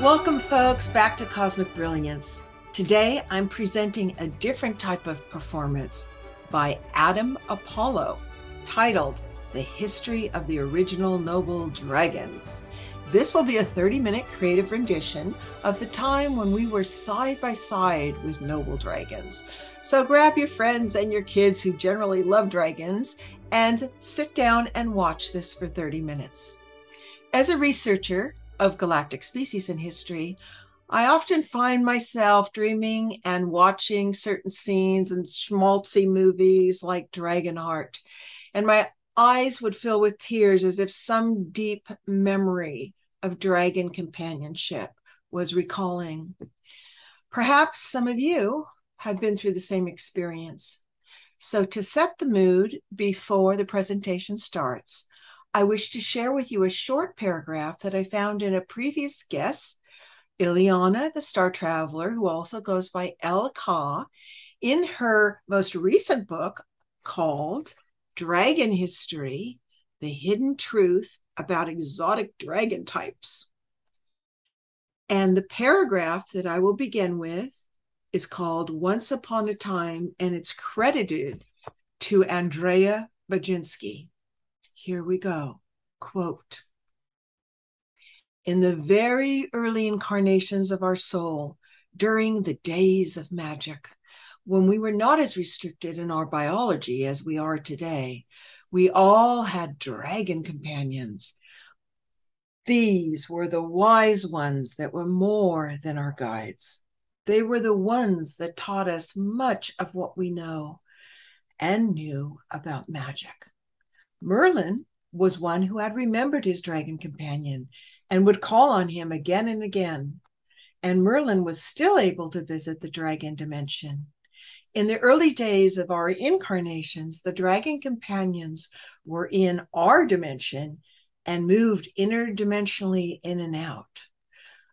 Welcome, folks, back to Cosmic Brilliance. Today, I'm presenting a different type of performance by Adam Apollo, titled The History of the Original Noble Dragons. This will be a 30-minute creative rendition of the time when we were side by side with noble dragons. So grab your friends and your kids who generally love dragons and sit down and watch this for 30 minutes. As a researcher of galactic species in history, I often find myself dreaming and watching certain scenes in schmaltzy movies like Dragonheart, and my eyes would fill with tears as if some deep memory of dragon companionship was recalling. Perhaps some of you have been through the same experience. So to set the mood before the presentation starts, I wish to share with you a short paragraph that I found in a previous guest, Ileana, the Star Traveler, who also goes by El Ka, in her most recent book called Dragon History, The Hidden Truth About Exotic Dragon Types. And the paragraph that I will begin with is called Once Upon a Time, and it's credited to Andrea Baginski. Here we go. Quote, in the very early incarnations of our soul, during the days of magic, when we were not as restricted in our biology as we are today, we all had dragon companions. These were the wise ones that were more than our guides. They were the ones that taught us much of what we know and knew about magic. Merlin was one who had remembered his dragon companion and would call on him again and again. And Merlin was still able to visit the dragon dimension. In the early days of our incarnations, the dragon companions were in our dimension and moved interdimensionally in and out.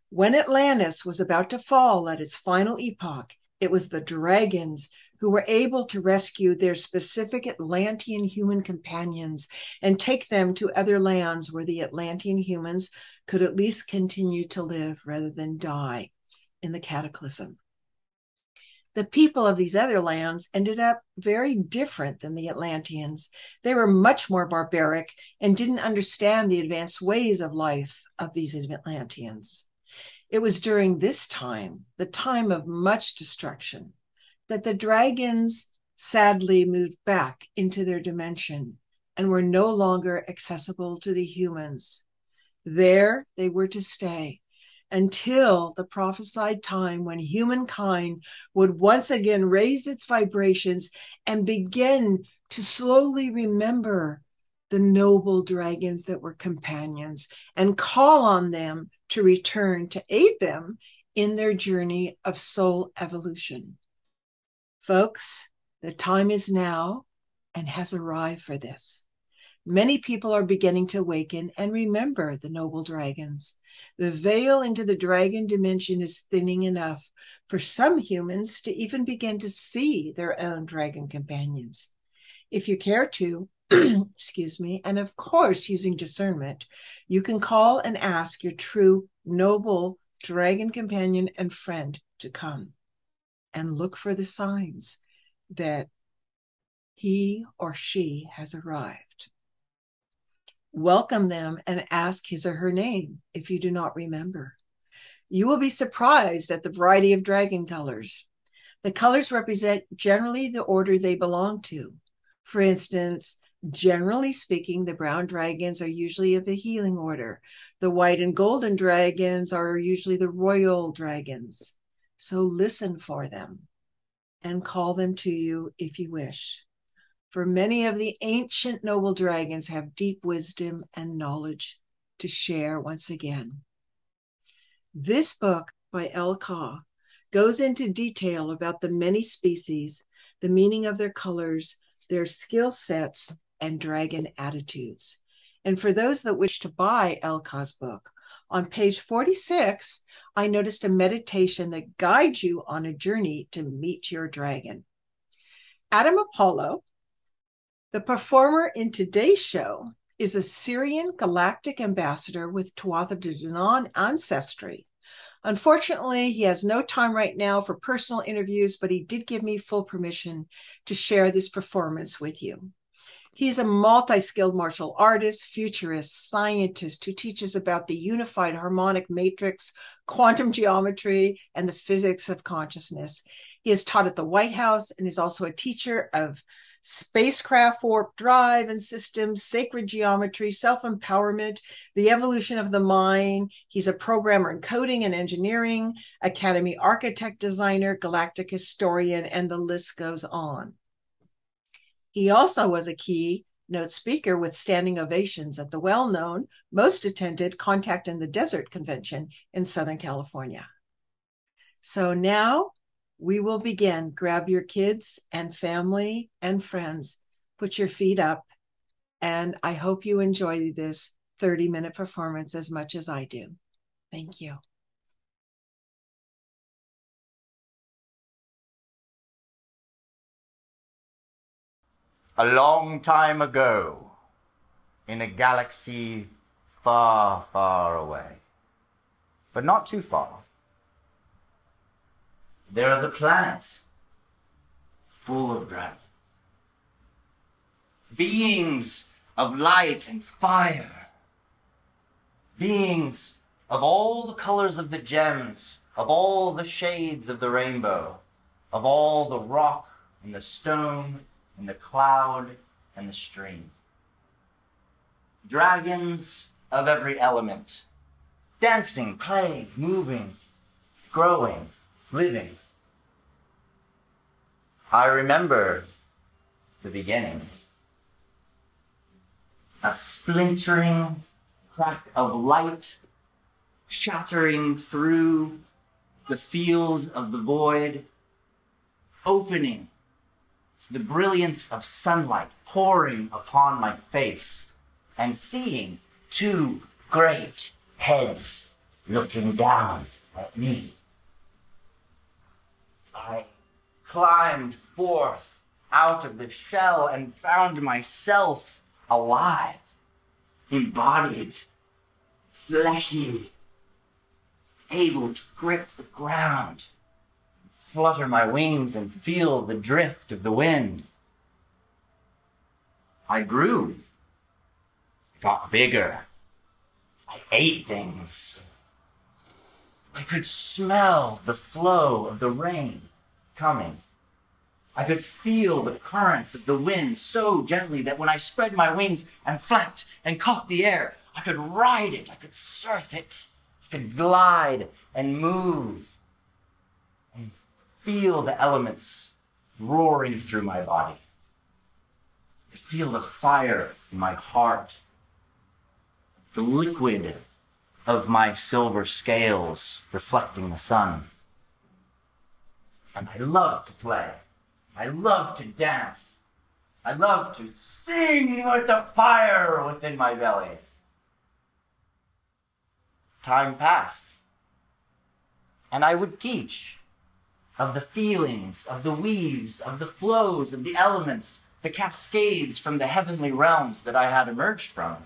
When Atlantis was about to fall at its final epoch, it was the dragons who were able to rescue their specific Atlantean human companions and take them to other lands where the Atlantean humans could at least continue to live rather than die in the cataclysm. The people of these other lands ended up very different than the Atlanteans. They were much more barbaric and didn't understand the advanced ways of life of these Atlanteans. It was during this time, the time of much destruction, that the dragons sadly moved back into their dimension and were no longer accessible to the humans. There they were to stay until the prophesied time when humankind would once again raise its vibrations and begin to slowly remember the noble dragons that were companions and call on them to return to aid them in their journey of soul evolution. Folks, the time is now and has arrived for this. Many people are beginning to awaken and remember the noble dragons. The veil into the dragon dimension is thinning enough for some humans to even begin to see their own dragon companions. If you care to, excuse me, and of course using discernment, you can call and ask your true noble dragon companion and friend to come and look for the signs that he or she has arrived. Welcome them and ask his or her name if you do not remember. You will be surprised at the variety of dragon colors. The colors represent generally the order they belong to. For instance, generally speaking, the brown dragons are usually of the healing order. The white and golden dragons are usually the royal dragons. So listen for them and call them to you if you wish. For many of the ancient noble dragons have deep wisdom and knowledge to share once again. This book by El Ka goes into detail about the many species, the meaning of their colors, their skill sets, and dragon attitudes. And for those that wish to buy El Ka's book, on page 46, I noticed a meditation that guides you on a journey to meet your dragon. Adam Apollo, the performer in today's show, is a Sirian Galactic Ambassador with Tuatha De Danann ancestry. Unfortunately, he has no time right now for personal interviews, but he did give me full permission to share this performance with you. He's a multi-skilled martial artist, futurist, scientist who teaches about the unified harmonic matrix, quantum geometry, and the physics of consciousness. He is taught at the White House and is also a teacher of spacecraft warp drive and systems, sacred geometry, self-empowerment, the evolution of the mind. He's a programmer in coding and engineering, Academy architect designer, galactic historian, and the list goes on. He also was a keynote speaker with standing ovations at the well-known, most attended Contact in the Desert convention in Southern California. So now we will begin. Grab your kids and family and friends, put your feet up, and I hope you enjoy this 30-minute performance as much as I do. Thank you. A long time ago, in a galaxy far, far away, but not too far, there is a planet full of dragons. Beings of light and fire. Beings of all the colors of the gems, of all the shades of the rainbow, of all the rock and the stone and the cloud and the stream. Dragons of every element, dancing, playing, moving, growing, living. I remember the beginning. A splintering crack of light shattering through the field of the void, opening to the brilliance of sunlight pouring upon my face, and seeing two great heads looking down at me. I climbed forth out of the shell and found myself alive, embodied, fleshy, able to grip the ground, flutter my wings and feel the drift of the wind. I grew, got bigger. I ate things. I could smell the flow of the rain coming. I could feel the currents of the wind so gently that when I spread my wings and flapped and caught the air, I could ride it, I could surf it, I could glide and move and feel the elements roaring through my body. I could feel the fire in my heart, the liquid of my silver scales reflecting the sun. And I love to play. I love to dance. I love to sing with the fire within my belly. Time passed, and I would teach of the feelings, of the weaves, of the flows, of the elements, the cascades from the heavenly realms that I had emerged from.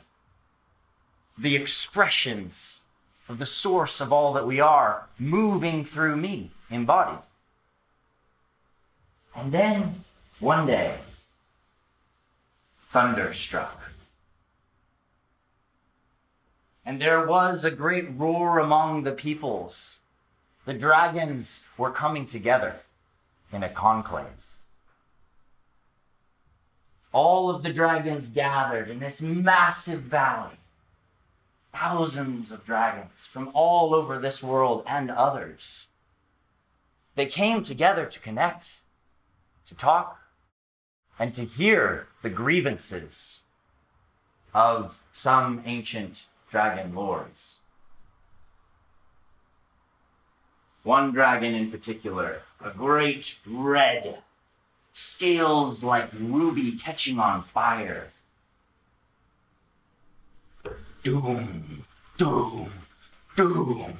The expressions of the source of all that we are moving through me, embodied. And then, one day, thunder struck. And there was a great roar among the peoples. The dragons were coming together in a conclave. All of the dragons gathered in this massive valley. Thousands of dragons from all over this world and others. They came together to connect, to talk, and to hear the grievances of some ancient dragon lords. One dragon in particular, a great red, scales like ruby catching on fire. Doom, doom, doom,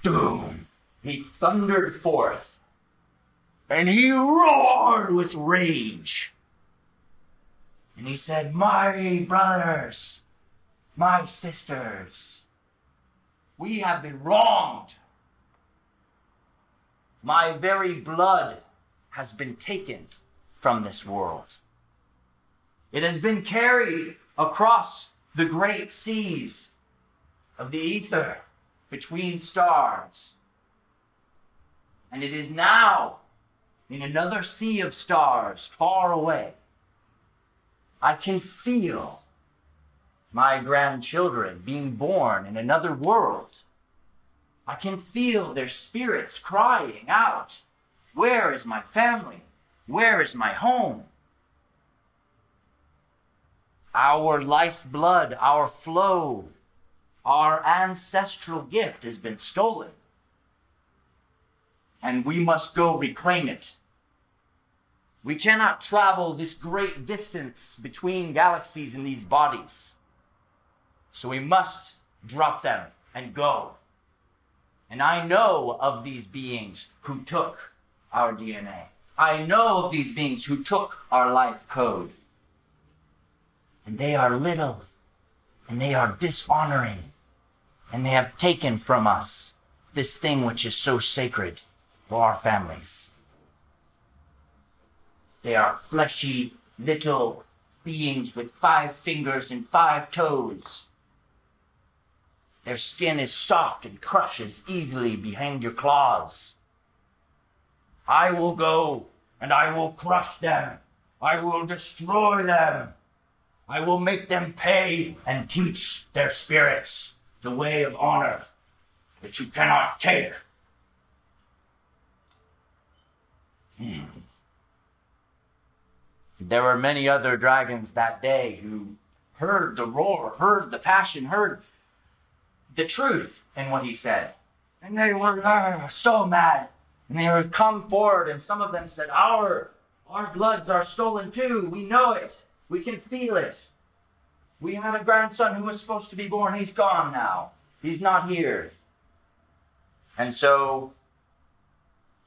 doom. He thundered forth, and he roared with rage. And he said, "My brothers, my sisters, we have been wronged My very blood has been taken from this world. It has been carried across the great seas of the ether between stars. And it is now in another sea of stars far away. I can feel my grandchildren being born in another world. I can feel their spirits crying out, "Where is my family? Where is my home?" Our lifeblood, our flow, our ancestral gift has been stolen. And we must go reclaim it. We cannot travel this great distance between galaxies in these bodies. So we must drop them and go. And I know of these beings who took our DNA. I know of these beings who took our life code. And they are little, and they are dishonoring, and they have taken from us this thing which is so sacred for our families. They are fleshy little beings with 5 fingers and 5 toes. Their skin is soft and crushes easily behind your claws. I will go and I will crush them. I will destroy them. I will make them pay and teach their spirits the way of honor that you cannot take. There were many other dragons that day who heard the roar, heard the passion, heard the truth in what he said. And they were so mad. And they would come forward, and some of them said, Our bloods are stolen too. We know it. We can feel it. We had a grandson who was supposed to be born. He's gone now. He's not here. And so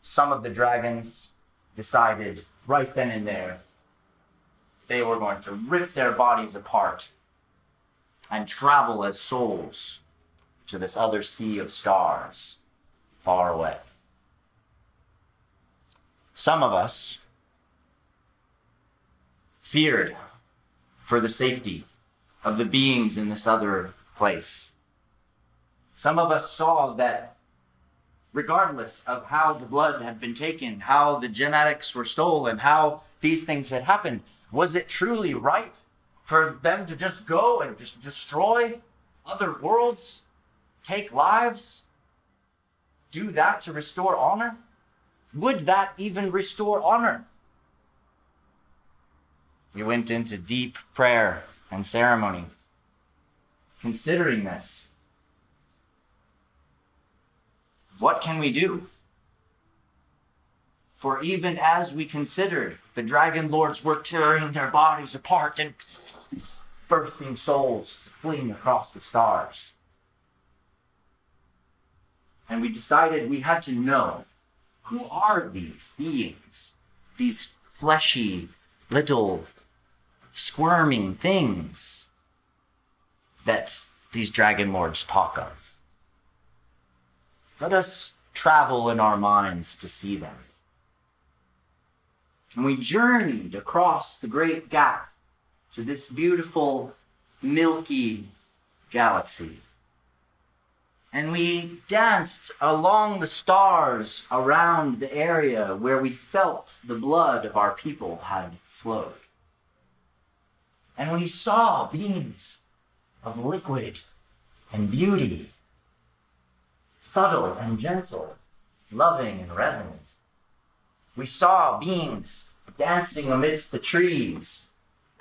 some of the dragons decided right then and there they were going to rip their bodies apart and travel as souls to this other sea of stars far away. Some of us feared for the safety of the beings in this other place. Some of us saw that regardless of how the blood had been taken, how the genetics were stolen, how these things had happened, was it truly right for them to just go and just destroy other worlds, take lives, do that to restore honor? Would that even restore honor? We went into deep prayer and ceremony, considering this. What can we do? For even as we considered, the dragon lords were tearing their bodies apart and birthing souls fleeing across the stars. And we decided we had to know, who are these beings? These fleshy, little, squirming things that these dragon lords talk of. Let us travel in our minds to see them. And we journeyed across the great gap to this beautiful, milky galaxy. And we danced along the stars around the area where we felt the blood of our people had flowed. And we saw beings of liquid and beauty, subtle and gentle, loving and resonant. We saw beings dancing amidst the trees,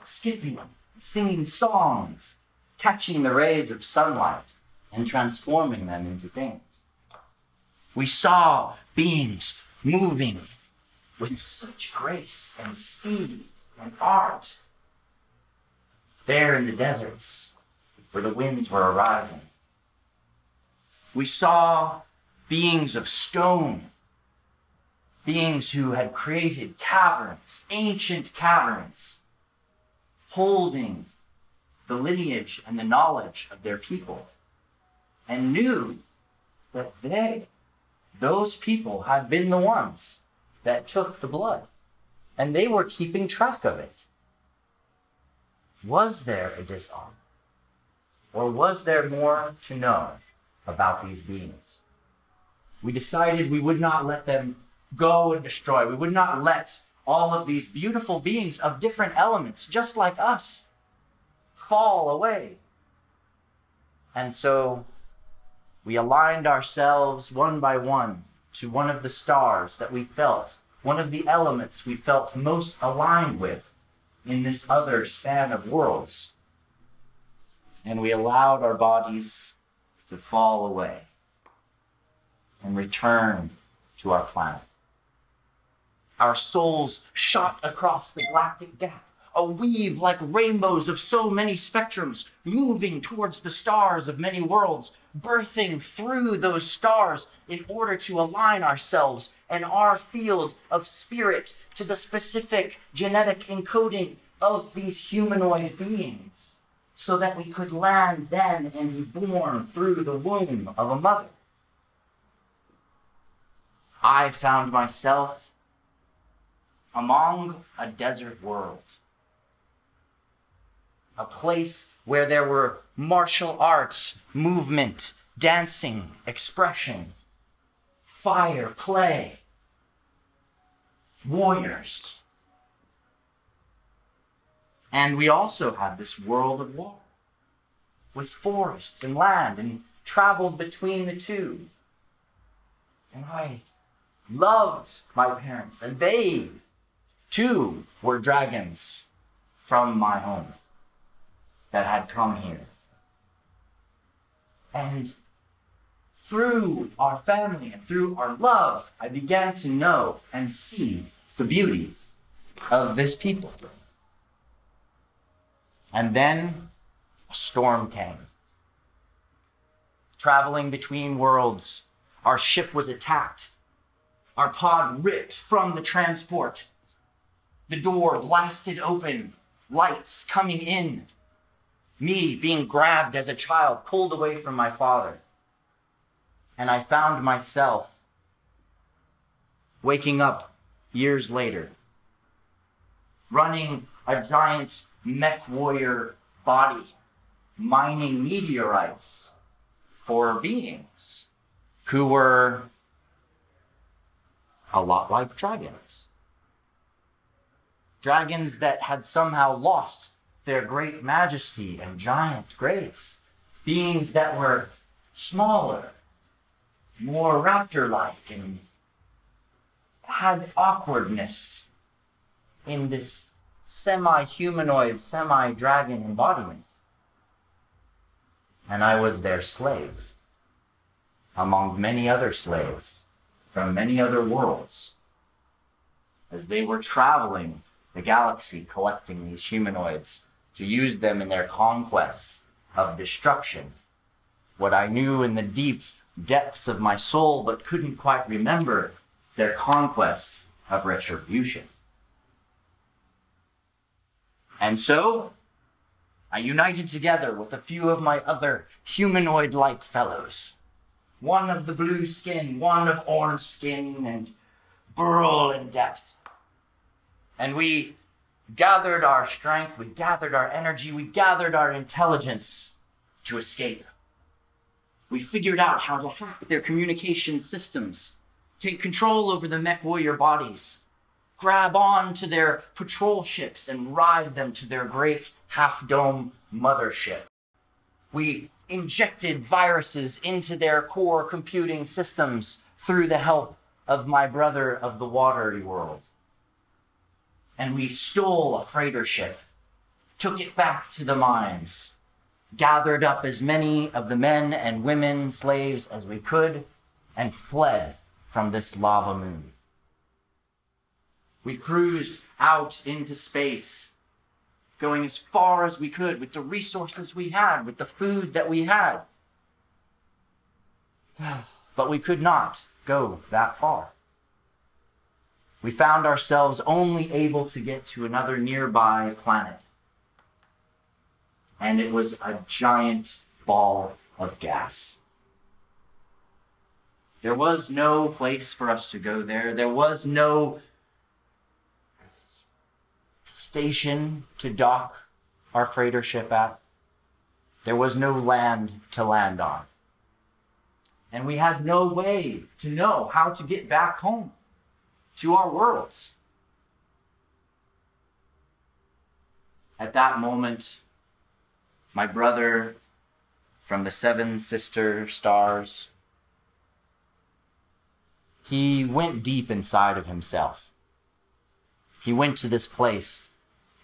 skipping, singing songs, catching the rays of sunlight and transforming them into things. We saw beings moving with such grace and speed and art there in the deserts where the winds were arising. We saw beings of stone, beings who had created caverns, ancient caverns, holding the lineage and the knowledge of their people, and knew that those people had been the ones that took the blood, and they were keeping track of it. Was there a dishonor? Or was there more to know about these beings? We decided we would not let them go and destroy. We would not let all of these beautiful beings of different elements, just like us, fall away. And so we aligned ourselves one by one to one of the stars that we felt, one of the elements we felt most aligned with in this other span of worlds. And we allowed our bodies to fall away and return to our planet. Our souls shot across the galactic gap, a weave like rainbows of so many spectrums, moving towards the stars of many worlds, birthing through those stars in order to align ourselves and our field of spirit to the specific genetic encoding of these humanoid beings, so that we could land then and be born through the womb of a mother. I found myself among a desert world, a place where there were martial arts, movement, dancing, expression, fire, play, warriors. And we also had this world of water, with forests and land, and traveled between the two. And I loved my parents, and they too were dragons from my home that had come here. And through our family and through our love, I began to know and see the beauty of this people. And then a storm came. Traveling between worlds, our ship was attacked. Our pod ripped from the transport. The door blasted open, lights coming in. Me being grabbed as a child, pulled away from my father. And I found myself waking up years later, running a giant mech warrior body, mining meteorites for beings who were a lot like dragons. Dragons that had somehow lost their great majesty and giant grace. Beings that were smaller, more raptor-like, and had awkwardness in this semi-humanoid, semi-dragon embodiment. And I was their slave, among many other slaves from many other worlds, as they were traveling the galaxy collecting these humanoids to use them in their conquest of destruction. What I knew in the deep depths of my soul but couldn't quite remember, their conquest of retribution. And so, I united together with a few of my other humanoid-like fellows. One of the blue skin, one of orange skin, and burl in depth. And we gathered our strength, we gathered our energy, we gathered our intelligence to escape. We figured out how to hack their communication systems, take control over the mech warrior bodies, grab on to their patrol ships and ride them to their great half-dome mothership. We injected viruses into their core computing systems through the help of my brother of the watery world. And we stole a freighter ship, took it back to the mines, gathered up as many of the men and women slaves as we could, and fled from this lava moon. We cruised out into space, going as far as we could with the resources we had, with the food that we had. But we could not go that far. We found ourselves only able to get to another nearby planet. And it was a giant ball of gas. There was no place for us to go there. There was no station to dock our freighter ship at. There was no land to land on. And we had no way to know how to get back home to our worlds. At that moment, my brother from the Seven Sister Stars, he went deep inside of himself. He went to this place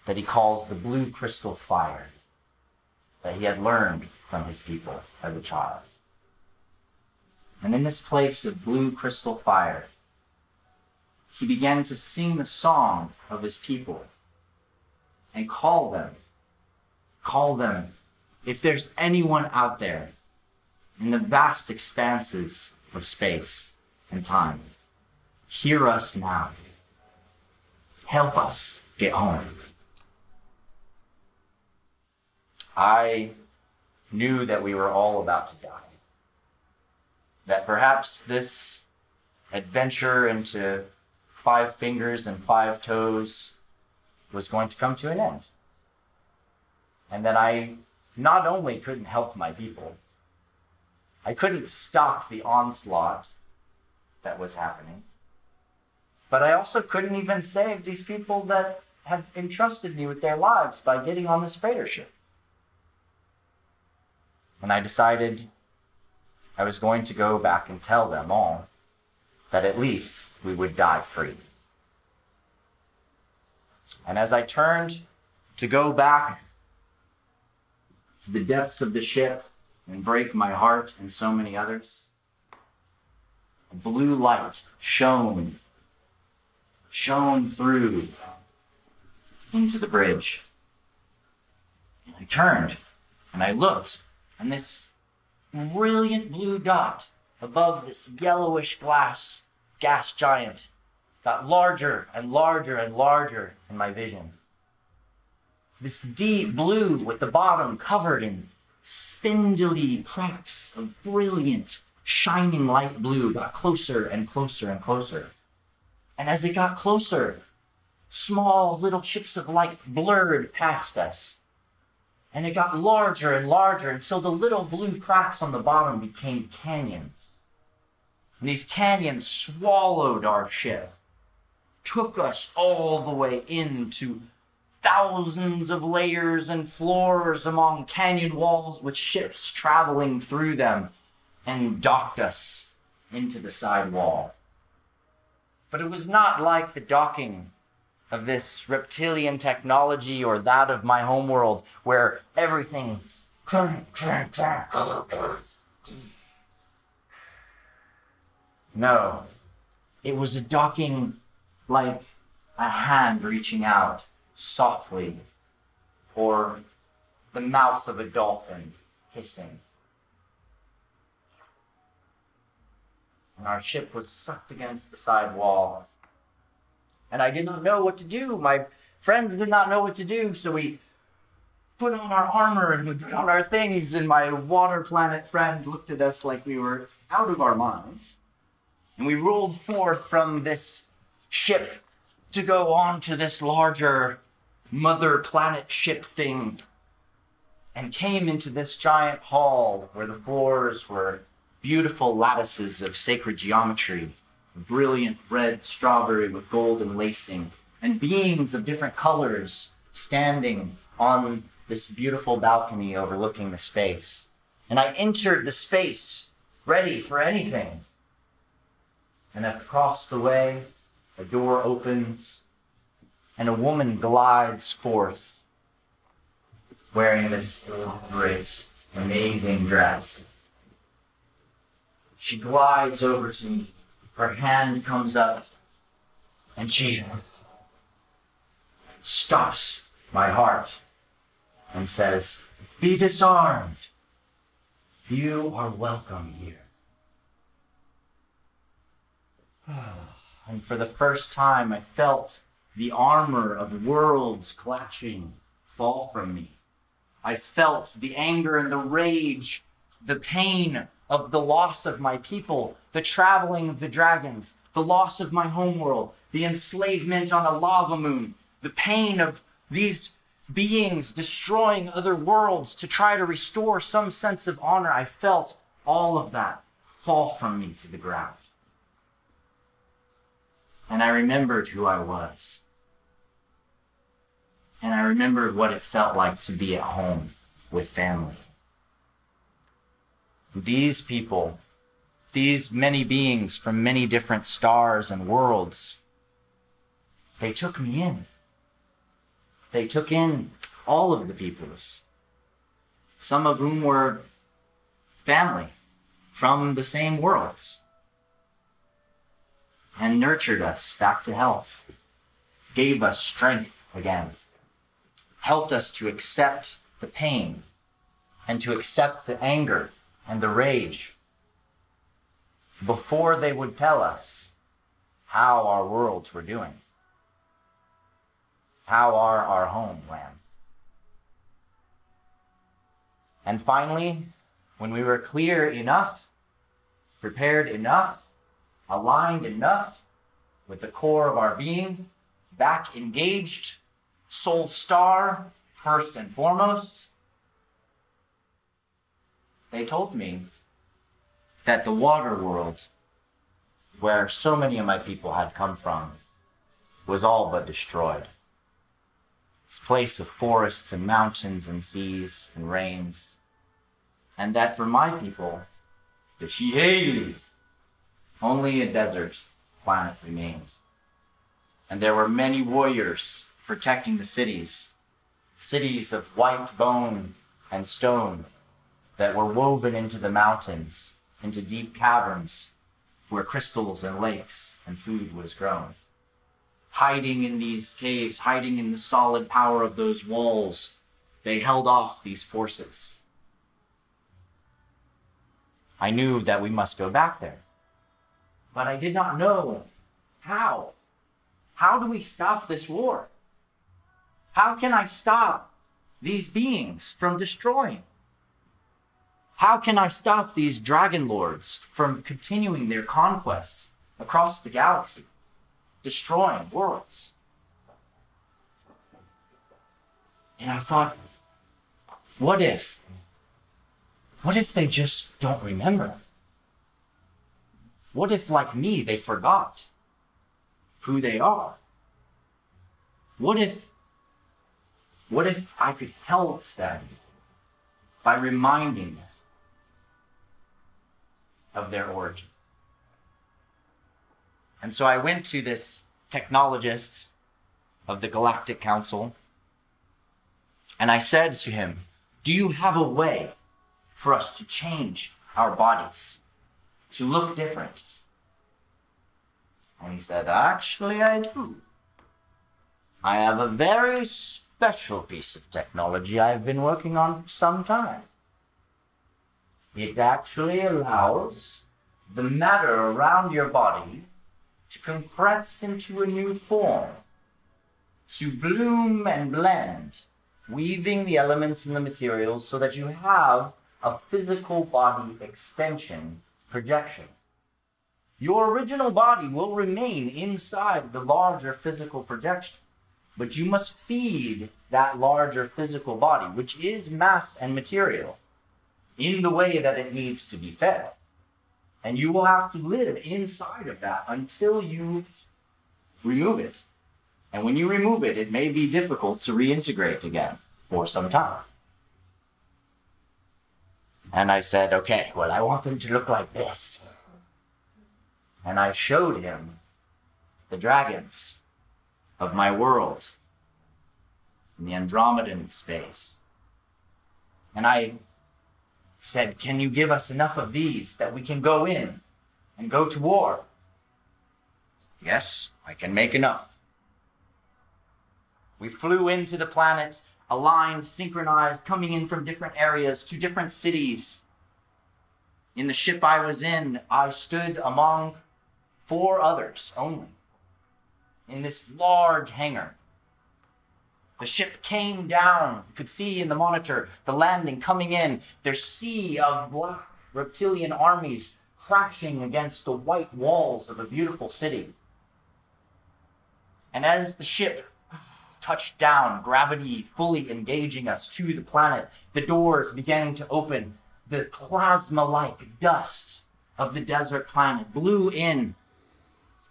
that he calls the Blue Crystal Fire, that he had learned from his people as a child. And in this place of blue crystal fire, he began to sing the song of his people and call them. If there's anyone out there in the vast expanses of space and time, hear us now. Help us get home. I knew that we were all about to die. That perhaps this adventure into 5 fingers and 5 toes was going to come to an end. And that I not only couldn't help my people, I couldn't stop the onslaught that was happening, but I also couldn't even save these people that had entrusted me with their lives by getting on this freighter ship. And I decided I was going to go back and tell them all that at least we would die free. And as I turned to go back to the depths of the ship and break my heart and so many others, a blue light shone through into the bridge. And I turned and I looked, and this brilliant blue dot above this yellowish gas giant got larger and larger and larger in my vision. This deep blue with the bottom covered in spindly cracks of brilliant, shining light blue got closer and closer and closer. And as it got closer, small little ships of light blurred past us. And it got larger and larger until the little blue cracks on the bottom became canyons. And these canyons swallowed our ship, took us all the way into thousands of layers and floors among canyon walls with ships traveling through them, and docked us into the side wall. But it was not like the docking of this reptilian technology or that of my homeworld, where everything No, it was a docking like a hand reaching out softly, or the mouth of a dolphin hissing. And our ship was sucked against the side wall. And I did not know what to do. My friends did not know what to do, so we put on our armor and we put on our things, and my water planet friend looked at us like we were out of our minds. And we rolled forth from this ship to go on to this larger mother planet ship thing, and came into this giant hall where the floors were beautiful lattices of sacred geometry, brilliant red strawberry with golden lacing, and beings of different colors standing on this beautiful balcony overlooking the space. And I entered the space ready for anything. And across the way, a door opens, and a woman glides forth, wearing this great, amazing dress. She glides over to me. Her hand comes up, and she stops my heart and says, "Be disarmed. You are welcome here." And for the first time, I felt the armor of worlds clashing fall from me. I felt the anger and the rage, the pain of the loss of my people, the traveling of the dragons, the loss of my homeworld, the enslavement on a lava moon, the pain of these beings destroying other worlds to try to restore some sense of honor. I felt all of that fall from me to the ground. And I remembered who I was. And I remembered what it felt like to be at home with family. These people, these many beings from many different stars and worlds, they took me in. They took in all of the peoples, some of whom were family from the same worlds, and nurtured us back to health, gave us strength again, helped us to accept the pain and to accept the anger and the rage before they would tell us how our worlds were doing. How are our homelands? And finally, when we were clear enough, prepared enough, aligned enough with the core of our being, back engaged, soul star, first and foremost, they told me that the water world, where so many of my people had come from, was all but destroyed. This place of forests and mountains and seas and rains. And that for my people, the Shiheli, only a desert planet remained. And there were many warriors protecting the cities, cities of white bone and stone that were woven into the mountains, into deep caverns where crystals and lakes and food was grown. Hiding in these caves, hiding in the solid power of those walls, they held off these forces. I knew that we must go back there, but I did not know how. How do we stop this war? How can I stop these beings from destroying? How can I stop these dragon lords from continuing their conquest across the galaxy, destroying worlds? And I thought, what if they just don't remember? What if, like me, they forgot who they are? What if I could help them by reminding them of their origins? And so I went to this technologist of the Galactic Council, and I said to him, do you have a way for us to change our bodies, to look different? And he said, actually, I do. I have a very special piece of technology I've been working on for some time. It actually allows the matter around your body to compress into a new form, to bloom and blend, weaving the elements and the materials so that you have a physical body extension projection. Your original body will remain inside the larger physical projection, but you must feed that larger physical body, which is mass and material, in the way that it needs to be fed. And you will have to live inside of that until you remove it. And when you remove it, it may be difficult to reintegrate again for some time. And I said, okay, well, I want them to look like this. And I showed him the dragons of my world in the Andromedan space. And I said, can you give us enough of these that we can go in and go to war? Yes, I can make enough. We flew into the planet, aligned, synchronized, coming in from different areas to different cities. In the ship I was in, I stood among 4 others only in this large hangar. The ship came down. You could see in the monitor the landing coming in. There's sea of black reptilian armies crashing against the white walls of a beautiful city. And as the ship touched down, gravity fully engaging us to the planet, the doors beginning to open, the plasma-like dust of the desert planet blew in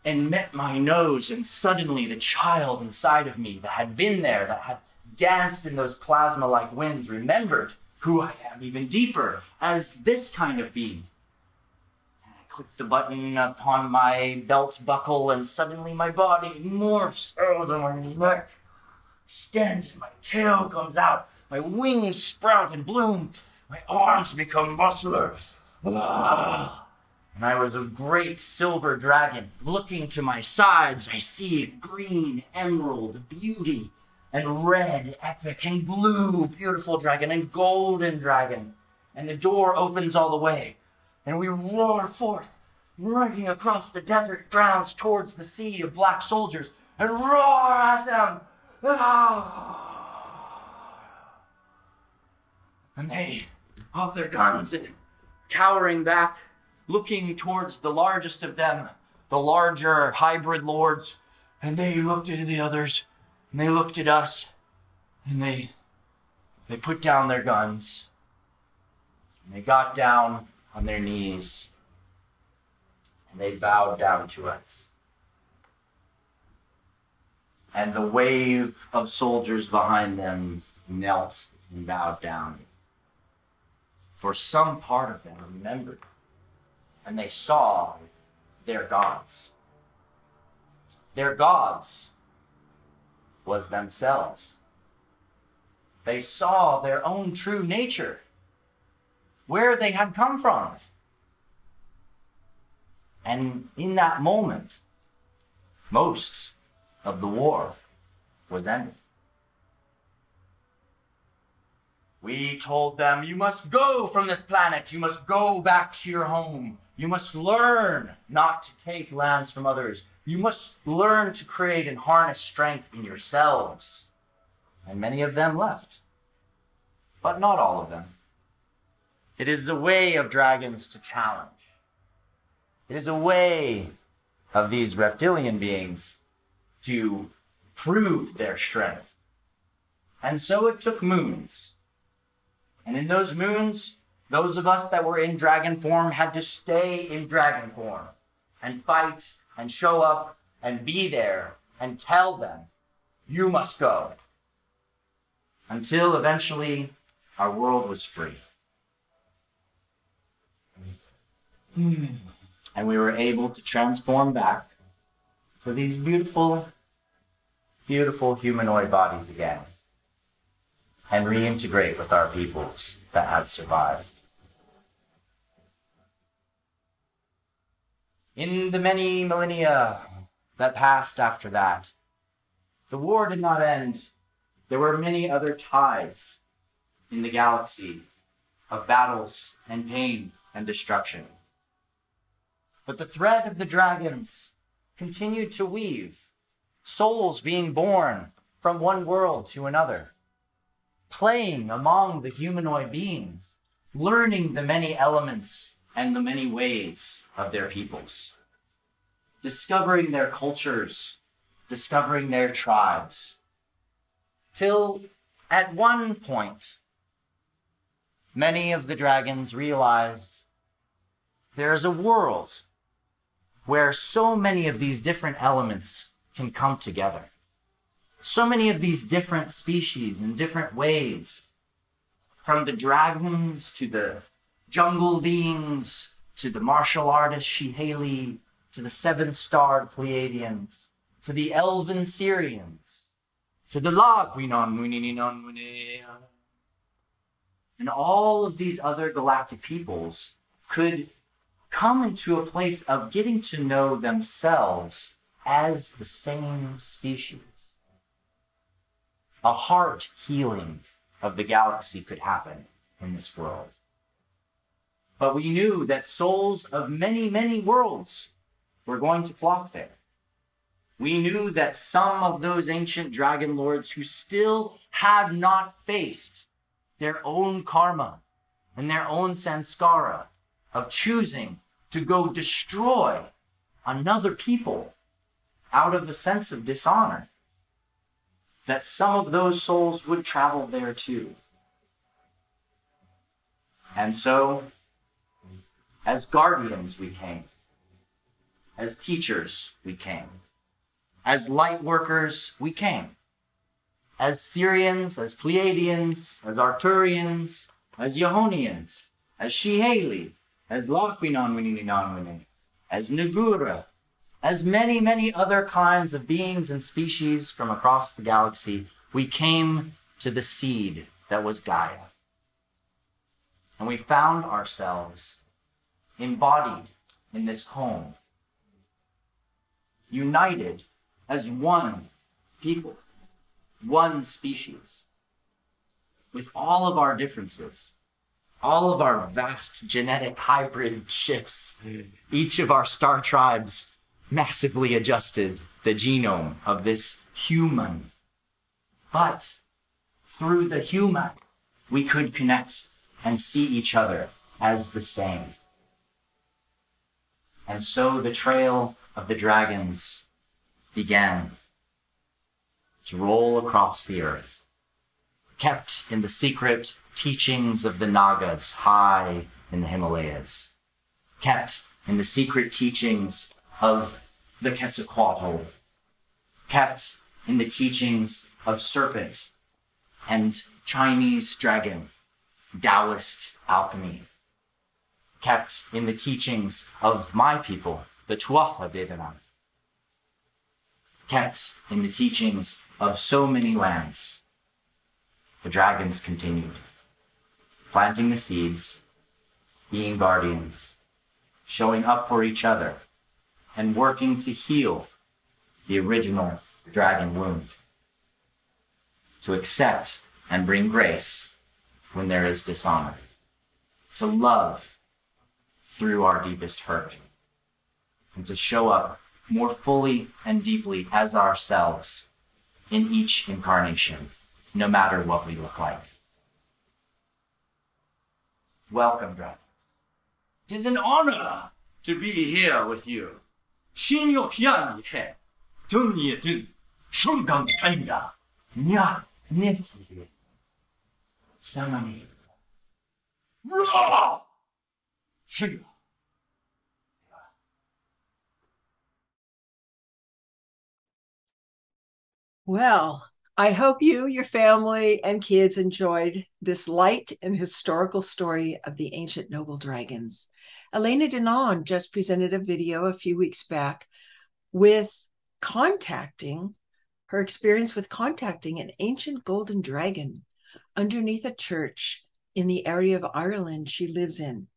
and met my nose, and suddenly the child inside of me that had been there, that had danced in those plasma-like winds, remembered who I am even deeper as this kind of being. And I clicked the button upon my belt buckle, and suddenly my body morphs out of my neck, extends, my tail comes out, my wings sprout and bloom, my arms become muscular. And I was a great silver dragon. Looking to my sides, I see green emerald beauty, and red epic, and blue beautiful dragon, and golden dragon. And the door opens all the way, and we roar forth, running across the desert grounds towards the sea of black soldiers, and roar at them. And they hold their guns and cowering back, looking towards the largest of them, the larger hybrid lords, and they looked at the others, and they looked at us, and they put down their guns, and they got down on their knees, and they bowed down to us. And the wave of soldiers behind them knelt and bowed down. For some part of them remembered, and they saw their gods. Their gods was themselves. They saw their own true nature, where they had come from. And in that moment, most of the war was ended. We told them, you must go from this planet. You must go back to your home. You must learn not to take lands from others. You must learn to create and harness strength in yourselves. And many of them left, but not all of them. It is a way of dragons to challenge. It is a way of these reptilian beings to prove their strength. And so it took moons. And in those moons, those of us that were in dragon form had to stay in dragon form and fight and show up and be there and tell them, you must go. Until eventually our world was free. And we were able to transform back to these beautiful, beautiful humanoid bodies again, and reintegrate with our peoples that had survived. In the many millennia that passed after that, the war did not end. There were many other tides in the galaxy of battles and pain and destruction. But the thread of the dragons continued to weave, souls being born from one world to another, playing among the humanoid beings, learning the many elements and the many ways of their peoples, discovering their cultures, discovering their tribes, till at one point, many of the dragons realized there is a world where so many of these different elements can come together. So many of these different species in different ways, from the dragons to the jungle beings, to the martial artist Shihali, to the seven-starred Pleiadians, to the elven Sirians, to the and all of these other galactic peoples could come into a place of getting to know themselves as the same species. A heart healing of the galaxy could happen in this world. But we knew that souls of many, many worlds were going to flock there. We knew that some of those ancient dragon lords who still had not faced their own karma and their own samskara of choosing to go destroy another people out of a sense of dishonor, that some of those souls would travel there too. And so, as guardians we came, as teachers we came, as light workers we came, as Sirians, as Pleiadians, as Arcturians, as Yahonians, as Shiheli, as Laquinonwininawnwine, as Nagura, as many, many other kinds of beings and species from across the galaxy, we came to the seed that was Gaia. And we found ourselves embodied in this home, united as one people, one species, with all of our differences, all of our vast genetic hybrid shifts. Each of our star tribes massively adjusted the genome of this human. But through the human, we could connect and see each other as the same. And so the trail of the dragons began to roll across the earth, kept in the secret teachings of the Nagas high in the Himalayas, kept in the secret teachings of the Quetzalcoatl, kept in the teachings of serpent and Chinese dragon, Taoist alchemy, kept in the teachings of my people, the Tuatha De Danann, kept in the teachings of so many lands. The dragons continued, planting the seeds, being guardians, showing up for each other, and working to heal the original dragon wound, to accept and bring grace when there is dishonor, to love through our deepest hurt, and to show up more fully and deeply as ourselves in each incarnation, no matter what we look like. Welcome, dragons. It is an honor to be here with you. Shinyokyani he, tunyetun, shunkan kanga, nya neki, samani. Shinyo. Well, I hope you, your family, and kids enjoyed this light and historical story of the ancient noble dragons. Elena Denon just presented a video a few weeks back with her experience with contacting an ancient golden dragon underneath a church in the area of Ireland she lives in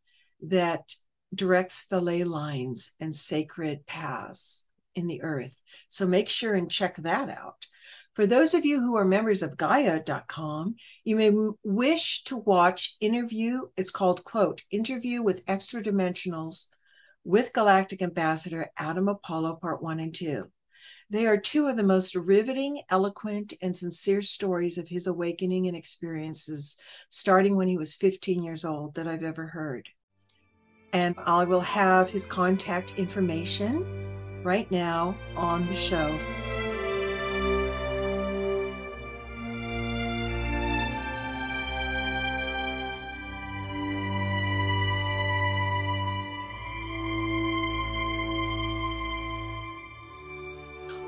that directs the ley lines and sacred paths in the earth. So make sure and check that out. For those of you who are members of Gaia.com, you may wish to watch it's called, quote, Interview with Extradimensionals with Galactic Ambassador Adam Apollo, Part 1 and 2. They are two of the most riveting, eloquent, and sincere stories of his awakening and experiences, starting when he was 15 years old, that I've ever heard. And I will have his contact information right now on the show.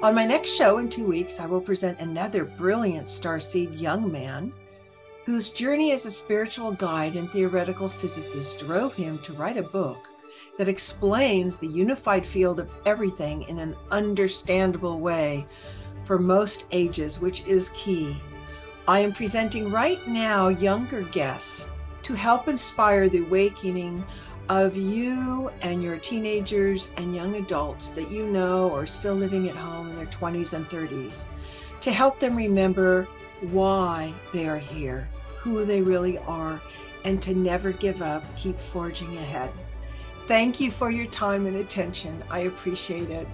On my next show in 2 weeks, I will present another brilliant starseed young man whose journey as a spiritual guide and theoretical physicist drove him to write a book that explains the unified field of everything in an understandable way for most ages, which is key. I am presenting right now younger guests to help inspire the awakening of you and your teenagers and young adults that you know are still living at home in their 20s and 30s, to help them remember why they are here, who they really are, and to never give up, keep forging ahead. Thank you for your time and attention. I appreciate it.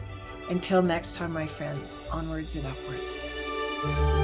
Until next time, my friends, onwards and upwards.